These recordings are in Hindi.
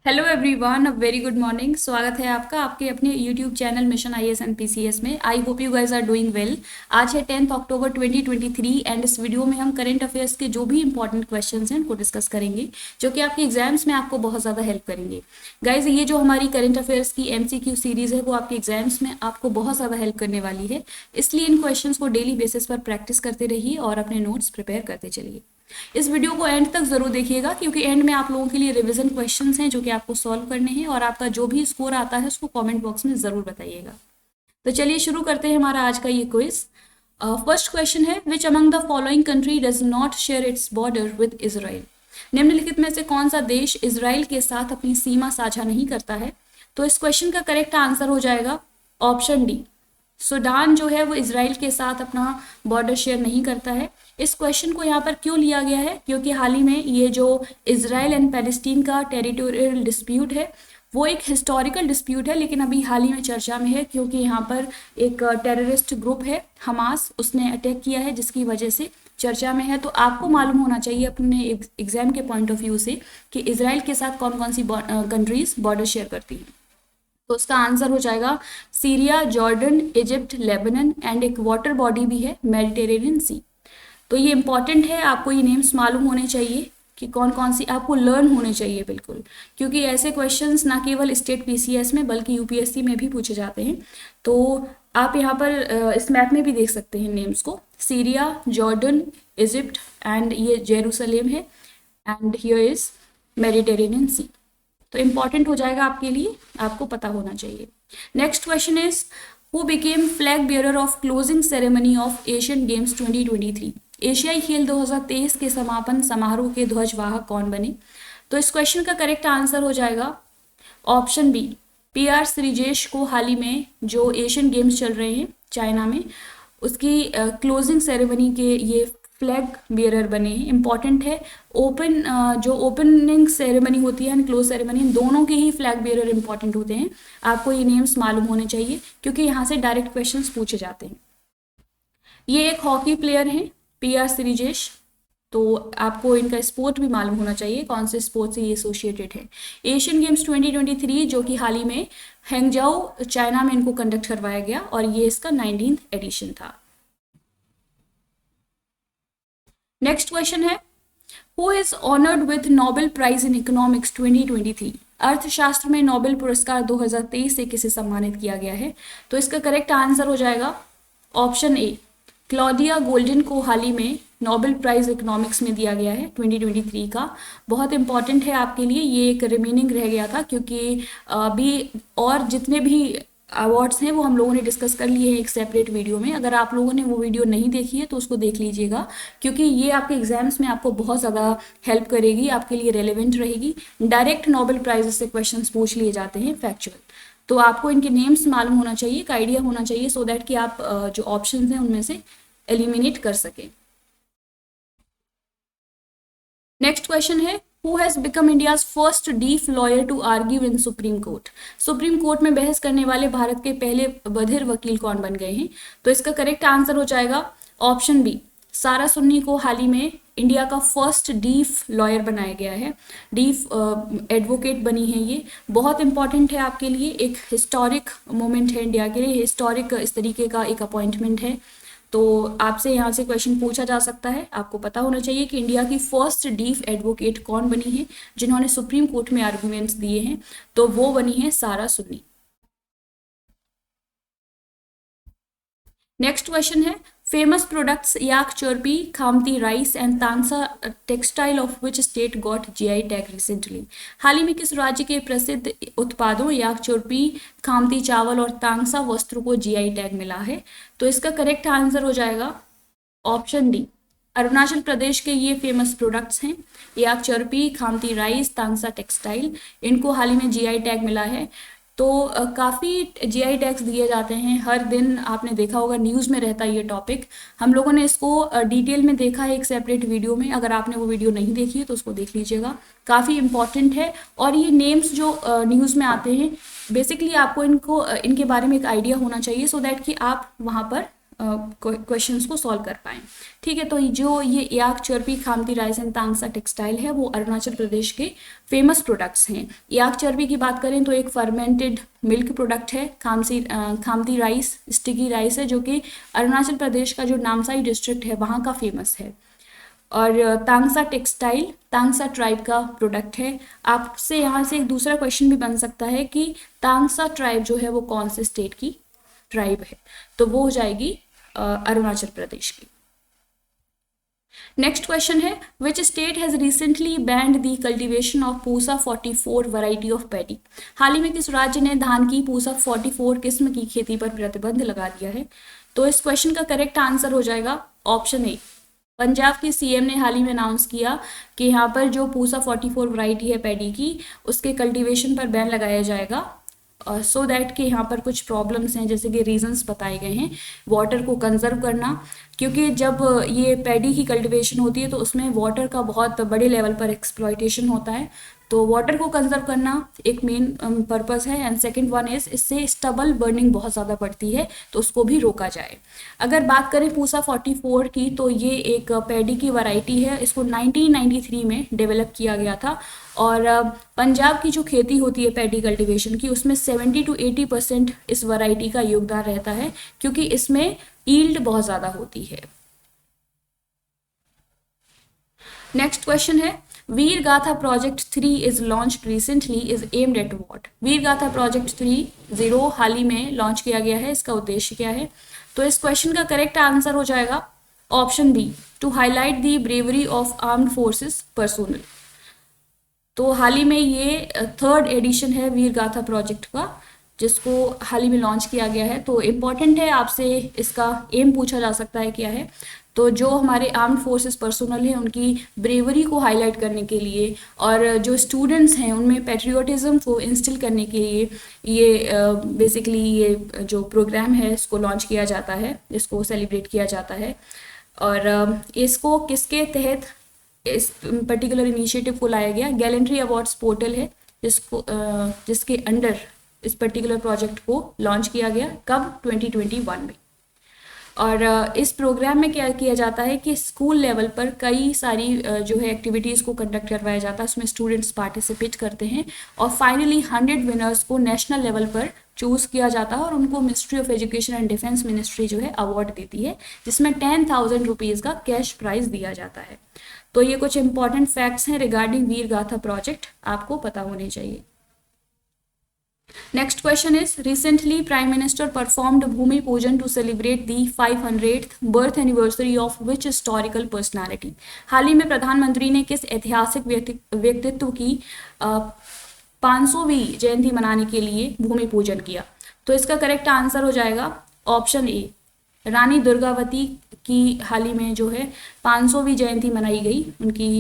Hello everyone, a very good morning. स्वागत है आपका आपके अपने YouTube channel mission IAS and PCS में। I hope you guys are doing well. आज है 10 अक्टूबर 2023 एंड इस वीडियो में हम करंट अफेयर्स के जो भी इंपॉर्टेंट क्वेश्चंस हैं उनको डिस्कस करेंगे, जो कि आपके एग्जाम्स में आपको बहुत ज़्यादा हेल्प करेंगे। गाइज, ये जो हमारी करंट अफेयर्स की एमसीक्यू सीरीज है वो आपके एग्जाम्स में आपको बहुत ज़्यादा हेल्प करने वाली है। इसलिए इन क्वेश्चंस को डेली बेसिस पर प्रैक्टिस करते रहिए और अपने नोट्स प्रिपेयर करते चलिए। इस वीडियो को एंड तक जरूर देखिएगा, क्योंकि एंड में आप लोगों के लिए रिवीजन क्वेश्चंस हैं जो कि आपको सॉल्व करने हैं, और आपका जो भी स्कोर आता है उसको कमेंट बॉक्स में जरूर बताइएगा। तो चलिए शुरू करते हैं हमारा आज का ये क्विज। फर्स्ट क्वेश्चन है, which among the following country does not share its border with Israel. निम्नलिखित में से कौन सा देश इजराइल के साथ अपनी सीमा साझा नहीं करता है? तो इस क्वेश्चन का करेक्ट आंसर हो जाएगा ऑप्शन डी। सूडान जो है वो इजराइल के साथ अपना बॉर्डर शेयर नहीं करता है। इस क्वेश्चन को यहाँ पर क्यों लिया गया है? क्योंकि हाल ही में ये जो इजराइल एंड पैलेस्टीन का टेरिटोरियल डिस्प्यूट है वो एक हिस्टोरिकल डिस्प्यूट है, लेकिन अभी हाल ही में चर्चा में है, क्योंकि यहाँ पर एक टेररिस्ट ग्रुप है हमास, उसने अटैक किया है जिसकी वजह से चर्चा में है। तो आपको मालूम होना चाहिए अपने एग्जाम के पॉइंट ऑफ व्यू से कि इजराइल के साथ कौन कौन सी कंट्रीज बॉर्डर शेयर करती हैं। तो उसका आंसर हो जाएगा Syria, Jordan, Egypt, Lebanon and एक वाटर बॉडी भी है मेडिटेरेनियन सी। तो ये इंपॉर्टेंट है, आपको ये नेम्स मालूम होने चाहिए कि कौन कौन सी, आपको लर्न होने चाहिए बिल्कुल, क्योंकि ऐसे क्वेश्चंस ना केवल स्टेट पीसीएस में बल्कि यूपीएससी में भी पूछे जाते हैं। तो आप यहाँ पर इस मैप में भी देख सकते हैं नेम्स को, सीरिया, जॉर्डन, इजिप्ट एंड ये जेरूसलेम है एंड हियर इज मेडिटेरेनियन सी। तो इम्पॉर्टेंट हो जाएगा आपके लिए, आपको पता होना चाहिए। Next question is, who became flag bearer of closing ceremony of Asian games 2023। एशियाई खेल 2023 के समापन समारोह के ध्वजवाहक कौन बने? तो इस क्वेश्चन का करेक्ट आंसर हो जाएगा ऑप्शन बी। पीआर श्रीजेश को हाल ही में जो एशियन गेम्स चल रहे हैं चाइना में, उसकी क्लोजिंग सेरेमनी के ये फ्लैग बियरर बने हैं। इंपॉर्टेंट है, जो ओपनिंग सेरेमनी होती है एंड क्लोज सेरेमनी, दोनों के ही फ्लैग बियरर इंपॉर्टेंट होते हैं। आपको ये नेम्स मालूम होने चाहिए क्योंकि यहाँ से डायरेक्ट क्वेश्चंस पूछे जाते हैं। ये एक हॉकी प्लेयर हैं पीआर श्रीजेश, तो आपको इनका स्पोर्ट भी मालूम होना चाहिए, कौन से स्पोर्ट से ये एसोसिएटेड है। एशियन गेम्स 2023 जो कि हाल ही में हैंगजाओ चाइना में इनको कंडक्ट करवाया गया और ये इसका 19th एडिशन था। नेक्स्ट क्वेश्चन है, who is honoured with Nobel prize in economics 2023। अर्थशास्त्र में नोबेल पुरस्कार 2023 से किसे सम्मानित किया गया है? तो इसका करेक्ट आंसर हो जाएगा ऑप्शन ए। क्लॉडिया गोल्डन को हाल ही में नोबेल प्राइज इकोनॉमिक्स में दिया गया है 2023 का। बहुत इंपॉर्टेंट है आपके लिए, ये एक रिमेनिंग रह गया था, क्योंकि अभी और जितने भी अवार्ड्स हैं वो हम लोगों ने डिस्कस कर लिए हैं एक सेपरेट वीडियो में। अगर आप लोगों ने वो वीडियो नहीं देखी है तो उसको देख लीजिएगा, क्योंकि ये आपके एग्जाम्स में आपको बहुत ज़्यादा हेल्प करेगी, आपके लिए रेलिवेंट रहेगी। डायरेक्ट नोबेल प्राइज से क्वेश्चंस पूछ लिए जाते हैं फैक्चुअल, तो आपको इनके नेम्स मालूम होना चाहिए, एक आइडिया होना चाहिए, सो दैट कि आप जो ऑप्शन हैं उनमें से एलिमिनेट कर सकें। नेक्स्ट क्वेश्चन है, who has become India's first deaf lawyer to argue in Supreme Court. Supreme Court में बहस करने वाले भारत के पहले बधिर वकील कौन बन गए हैं? तो इसका करेक्ट आंसर हो जाएगा ऑप्शन बी। सारा सुन्नी को हाल ही में इंडिया का फर्स्ट डीफ लॉयर बनाया गया है, डीफ एडवोकेट बनी है। ये बहुत इंपॉर्टेंट है आपके लिए, एक हिस्टोरिक मोमेंट है इंडिया के लिए, हिस्टोरिक इस तरीके का एक अपॉइंटमेंट है। तो आपसे यहाँ से क्वेश्चन पूछा जा सकता है, आपको पता होना चाहिए कि इंडिया की फर्स्ट डीफ एडवोकेट कौन बनी है जिन्होंने सुप्रीम कोर्ट में आर्गुमेंट्स दिए हैं। तो वो बनी है सारा सुन्नी। नेक्स्ट क्वेश्चन है, famous products yak Churpi, Khamti rice and Tangsa textile of which state got GI tag recently. हाल ही में किस राज्य के प्रसिद्ध उत्पादों याक चोरपी, खामती चावल और तांसा वस्त्रों को जीआई टैग मिला है? तो इसका करेक्ट आंसर हो जाएगा ऑप्शन डी। अरुणाचल प्रदेश के ये फेमस प्रोडक्ट्स हैं, याक चोरपी, खामती राइस, तांसा टेक्सटाइल, इनको हाल ही में जीआई टैग मिला है। तो काफ़ी जीआई टैग्स दिए जाते हैं हर दिन, आपने देखा होगा न्यूज़ में रहता है ये टॉपिक। हम लोगों ने इसको डिटेल में देखा है एक सेपरेट वीडियो में, अगर आपने वो वीडियो नहीं देखी है तो उसको देख लीजिएगा, काफ़ी इंपॉर्टेंट है। और ये नेम्स जो न्यूज़ में आते हैं, बेसिकली आपको इनके बारे में एक आइडिया होना चाहिए, सो दैट कि आप वहाँ पर क्वेश्चंस को सॉल्व कर पाएं। ठीक है, तो जो ये याक, चर्बी, Khamti rice and Tangsa textile है वो अरुणाचल प्रदेश के फेमस प्रोडक्ट्स हैं। याक चर्बी की बात करें तो एक फर्मेंटेड मिल्क प्रोडक्ट है। खामती राइस स्टिकी राइस है जो कि अरुणाचल प्रदेश का जो नामसाई डिस्ट्रिक्ट है वहाँ का फेमस है। और तांगसा टेक्सटाइल तांगसा ट्राइब का प्रोडक्ट है। आपसे यहाँ से एक दूसरा क्वेश्चन भी बन सकता है कि तांगसा ट्राइब जो है वो कौन से स्टेट की ट्राइब है, तो वो हो जाएगी अरुणाचल प्रदेश की। नेक्स्ट क्वेश्चन है which state has recently banned the cultivation of Pusa 44 variety of paddy. हाल ही में किस राज्य ने धान की पूसा 44 किस्म की खेती पर प्रतिबंध लगा दिया है? तो इस क्वेश्चन का करेक्ट आंसर हो जाएगा ऑप्शन ए। पंजाब के सीएम ने हाल ही में अनाउंस किया कि यहाँ पर जो पूसा 44 वैरायटी है पैडी की उसके कल्टीवेशन पर बैन लगाया जाएगा, सो दैट कि यहाँ पर कुछ प्रॉब्लम्स हैं, जैसे कि रीजंस बताए गए हैं। वाटर को कंजर्व करना, क्योंकि जब ये पैडी की कल्टीवेशन होती है तो उसमें वाटर का बहुत बड़े लेवल पर एक्सप्लॉयटेशन होता है, तो वाटर को कंजर्व करना एक मेन पर्पस है। एंड सेकंड वन इज इससे स्टबल बर्निंग बहुत ज़्यादा बढ़ती है तो उसको भी रोका जाए। अगर बात करें पूसा 44 की तो ये एक पैडी की वैरायटी है, इसको 1993 में डेवलप किया गया था। और पंजाब की जो खेती होती है पैडी कल्टीवेशन की उसमें 70 to 80% इस वैरायटी का योगदान रहता है, क्योंकि इसमें ईल्ड बहुत ज़्यादा होती है। नेक्स्ट क्वेश्चन है Veer Gatha project 3 is launched recently is aimed at what. Veer Gatha project 3.0 हाल ही में लॉन्च किया गया है, इसका उद्देश्य क्या है? तो इस क्वेश्चन का करेक्ट आंसर हो जाएगा option B, to highlight the bravery of armed forces personnel. तो हाल ही में ये 3rd एडिशन है वीर गाथा प्रोजेक्ट का, जिसको हाल ही में लॉन्च किया गया है। तो इम्पॉर्टेंट है, आपसे इसका एम पूछा जा सकता है क्या है। तो जो हमारे आर्म्ड फोर्सेस पर्सोनल हैं उनकी ब्रेवरी को हाईलाइट करने के लिए और जो स्टूडेंट्स हैं उनमें पेट्रियोटिज्म को इंस्टिल करने के लिए ये बेसिकली ये जो प्रोग्राम है इसको लॉन्च किया जाता है, इसको सेलिब्रेट किया जाता है। और इसको किसके तहत इस पर्टिकुलर इनिशिएटिव को लाया गया? गैलेंट्री अवार्ड्स पोर्टल है जिसके अंडर इस पर्टिकुलर प्रोजेक्ट को लॉन्च किया गया। कब? 2021 में। और इस प्रोग्राम में क्या किया जाता है कि स्कूल लेवल पर कई सारी जो है एक्टिविटीज़ को कंडक्ट करवाया जाता है, उसमें स्टूडेंट्स पार्टिसिपेट करते हैं और फाइनली 100 विनर्स को नेशनल लेवल पर चूज़ किया जाता है और उनको ministry of education and defence ministry जो है अवार्ड देती है, जिसमें 10,000 रुपीज़ का कैश प्राइज दिया जाता है। तो ये कुछ इंपॉर्टेंट फैक्ट्स हैं रिगार्डिंग वीर गाथा प्रोजेक्ट, आपको पता होने चाहिए। Next question is recently Prime Minister performed Bhumi Pujan to celebrate the 500th birth anniversary of which historical personality। हाल ही में प्रधानमंत्री ने किस ऐतिहासिक व्यक्तित्व की 500वीं जयंती मनाने के लिए भूमि पूजन किया? तो इसका करेक्ट आंसर हो जाएगा ऑप्शन ए, रानी दुर्गावती की हाल ही में जो है 500वीं जयंती मनाई गई, उनकी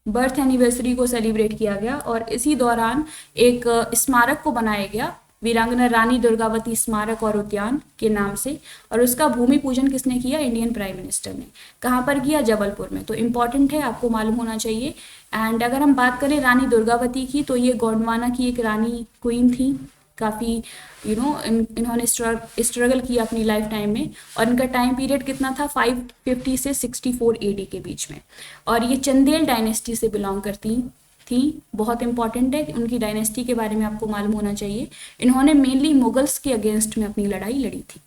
बर्थ एनिवर्सरी को सेलिब्रेट किया गया और इसी दौरान एक स्मारक को बनाया गया वीरांगना रानी दुर्गावती स्मारक और उद्यान के नाम से, और उसका भूमि पूजन किसने किया? इंडियन प्राइम मिनिस्टर ने। कहाँ पर किया? जबलपुर में। तो इम्पॉर्टेंट है, आपको मालूम होना चाहिए। एंड अगर हम बात करें रानी दुर्गावती की तो ये गोंडवाना की एक रानी क्वीन थी, काफ़ी इन्होंने स्ट्रगल किया अपनी लाइफ टाइम में और इनका टाइम पीरियड कितना था? 550 से 64 AD के बीच में, और ये चंदेल डायनेस्टी से बिलोंग करती थी। बहुत इंपॉर्टेंट है, उनकी डायनेस्टी के बारे में आपको मालूम होना चाहिए। इन्होंने मेनली मुगल्स के अगेंस्ट में अपनी लड़ाई लड़ी थी।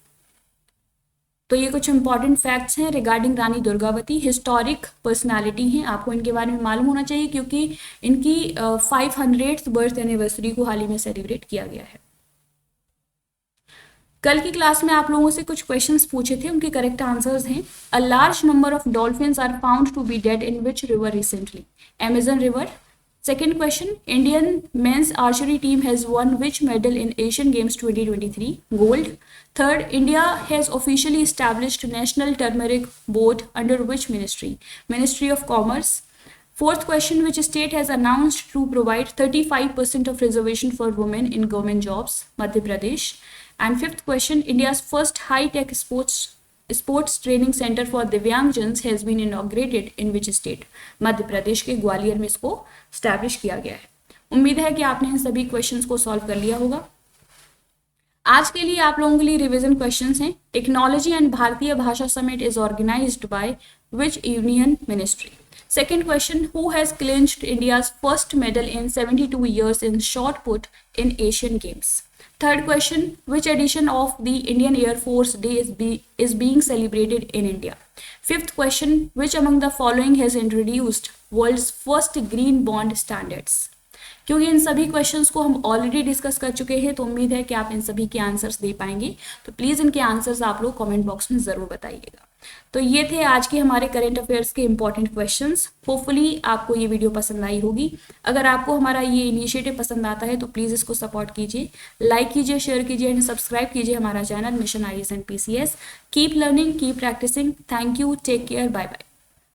तो ये कुछ इंपॉर्टेंट फैक्ट्स हैं regarding Rani Durgavati, historic personality हैं, आपको इनके बारे में मालूम होना चाहिए क्योंकि इनकी 500th बर्थ एनिवर्सरी को हाल ही में सेलिब्रेट किया गया है। कल की क्लास में आप लोगों से कुछ क्वेश्चंस पूछे थे, उनके करेक्ट आंसर्स हैं। A large number of dolphins are found to be dead in which river recently? Amazon river. Second question, Indian men's archery team has won which medal in Asian Games 2023? Gold. Third, India has officially established National Turmeric Board under which ministry? Ministry of Commerce. Fourth question, which state has announced to provide 35% of reservation for women in government jobs? Madhya Pradesh. And fifth question, India's first high-tech sports training center for Divyangjans has been inaugurated in which state? Madhya Pradesh के ग्वालियर में इसको स्टैब्लिश किया गया है। उम्मीद है कि आपने इन सभी क्वेश्चंस को सॉल्व कर लिया होगा। आज के लिए आप लोगों के लिए रिवीजन क्वेश्चंस हैं। Technology and Bharatiya Bhasha summit is organised by which union ministry? Second question, who has clinched India's first medal in 72 years in shot put in Asian Games? Third question, which edition of the Indian Air Force Day is being celebrated in India? Fifth question, which among the following has introduced world's first green bond standards? क्योंकि इन सभी क्वेश्चंस को हम ऑलरेडी डिस्कस कर चुके हैं, तो उम्मीद है कि आप इन सभी के आंसर्स दे पाएंगे। तो प्लीज़ इनके आंसर्स आप लोग कमेंट बॉक्स में ज़रूर बताइएगा। तो ये थे आज के हमारे करंट अफेयर्स के इंपॉर्टेंट क्वेश्चंस। होपफुली आपको ये वीडियो पसंद आई होगी। अगर आपको हमारा ये इनिशिएटिव पसंद आता है तो प्लीज़ इसको सपोर्ट कीजिए, लाइक कीजिए, शेयर कीजिए एंड सब्सक्राइब कीजिए हमारा channel mission IAS and PCS। Keep learning, keep practicing. Thank you, take care, bye bye.